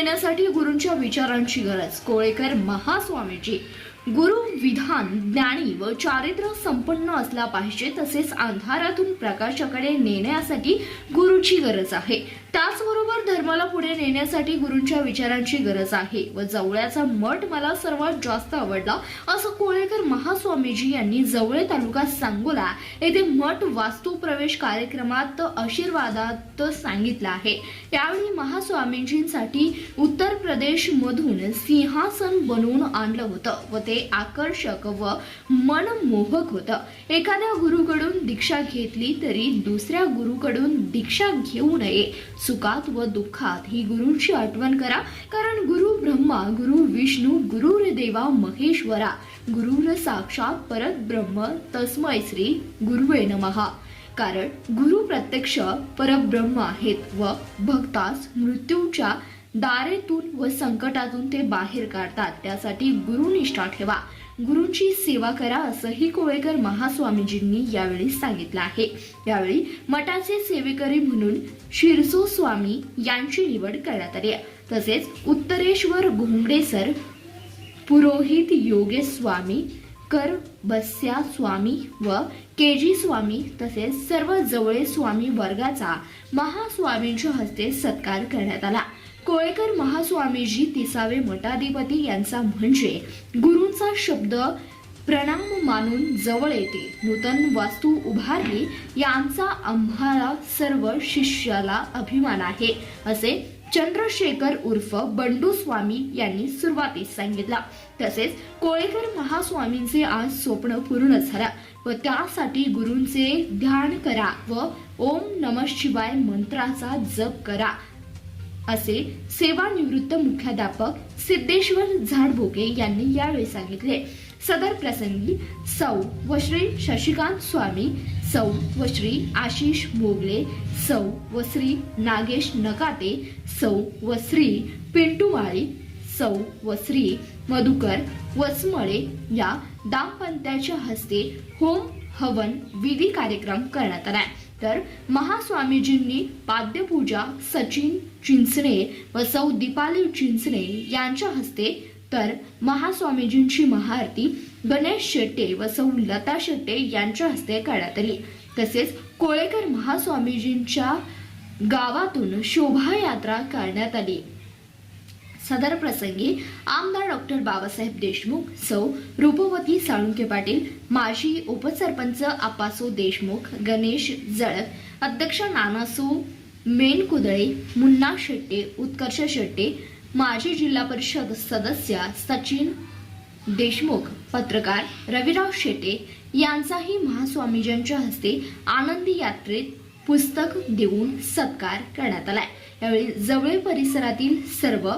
नेण्यासाठी गुरूंच्या विचारांची गरज. कोळेकर महास्वामीजी गुरु विधान ज्ञानी व चारित्र्य संपन्न असला पाहिजे. तसेच अंधारातून प्रकाशाकडे नेण्यासाठी गुरुची गरज आहे. त्याचबरोबर धर्माला पुढे नेण्यासाठी गुरूंच्या विचारांची गरज आहे. व जवळ्याचा मठ मला सर्वात जास्त आवडला असं कोळेकर महास्वामीजी यांनी जवळे तालुका सांगोला येथे मठ वास्तू प्रवेश कार्यक्रमात आशीर्वादात सांगितलं आहे. यावेळी महास्वामीजींसाठी उत्तर प्रदेश मधून सिंहासन बनवून आणलं होतं व ते आकर्षक व मनमोहक होतं. एखाद्या गुरुकडून दीक्षा घेतली तरी दुसऱ्या गुरुकडून दीक्षा घेऊ नये. सुखात व दुःखात ही गुरूंची आठवण करा. कारण गुरु ब्रह्मा, गुरु विष्णू, गुरुर्देवा महेश्वरा, गुरुर साक्षात परब्रह्म तस्मै श्री गुरुवे नमः. कारण गुरु प्रत्यक्ष परब्रह्म आहेत व भक्तास मृत्यूच्या दारेतून व संकटातून ते बाहेर काढतात. त्यासाठी गुरुनिष्ठा ठेवा, गुरूंची सेवा करा असंही कोळेकर महास्वामीजींनी यावेळी सांगितलं आहे. यावेळी मठाचे सेवेकरी म्हणून शिरसो स्वामी यांची निवड करण्यात आली. तसेच उत्तरेश्वर घोंगडे सर, पुरोहित योगेश स्वामी, कर बस्या स्वामी व केजी स्वामी तसेच सर्व जवळे स्वामी वर्गाचा महास्वामींच्या हस्ते सत्कार करण्यात आला. कोळेकर महास्वामीजी 30वे मठाधिपती यांचा म्हणजे गुरूंचा शब्द प्रणाम मानून जवळ येते. नूतन वास्तू उभारली यांचा आम्हाला सर्व शिष्याला अभिमान आहे असे चंद्रशेखर उर्फ बंडू स्वामी यांनी सुरुवातीस सांगितलं. तसेच कोळेकर महास्वामींचे आज स्वप्न पूर्ण झालं व त्यासाठी गुरूंचे ध्यान करा व ओम नमः शिवाय मंत्राचा जप करा असे सेवानिवृत्त मुख्याध्यापक सिद्धेश्वर झाडभोके यांनी यावेळी सांगितले. सदर प्रसंगी सौ व श्री शशिकांत स्वामी, सौ व श्री आशिष मोगले, सौ व श्री नागेश नकाते, सौ व श्री पिंटू माळी, सौ व श्री मधुकर वसमळे या दाम्पत्याच्या हस्ते होम हवन विधी कार्यक्रम करण्यात आला. तर महास्वामीजींनी पाद्यपूजा सचिन चिंचणे व सौ दीपाली चिंचणे यांच्या हस्ते, तर महास्वामीजींची महाआरती गणेश शेट्टे व सौ लता शेट्टे यांच्या हस्ते करण्यात आली. तसेच कोळेकर महास्वामीजींच्या गावातून शोभायात्रा काढण्यात आली. सदर प्रसंगी आमदार डॉक्टर बाबासाहेब देशमुख, सौ रूपवती साळुंके पाटील, माजी उपसरपंच आप्पासो देशमुख, गणेश जळक, अध्यक्ष नानासो मेनकुदळे, मुन्ना शेट्टे, उत्कर्ष शेट्टे, माजी जिल्हा परिषद सदस्य सचिन देशमुख, पत्रकार रविराव शेट्टे यांचाही महास्वामीजींच्या हस्ते आनंदी यात्रेत पुस्तक देऊन सत्कार करण्यात आलाय. यावेळी जवळे परिसरातील सर्व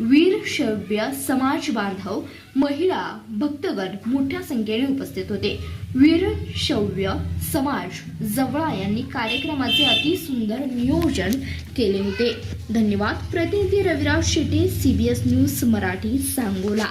वीरशैव समाज बांधव, महिला, भक्तगण मोठ्या संख्येने उपस्थित होते. वीरशैव समाज जवळा यांनी कार्यक्रमाचे अति सुंदर नियोजन केले होते. धन्यवाद. प्रतिनिधी रविराज शेटे, CBS न्यूज मराठी, सांगोला.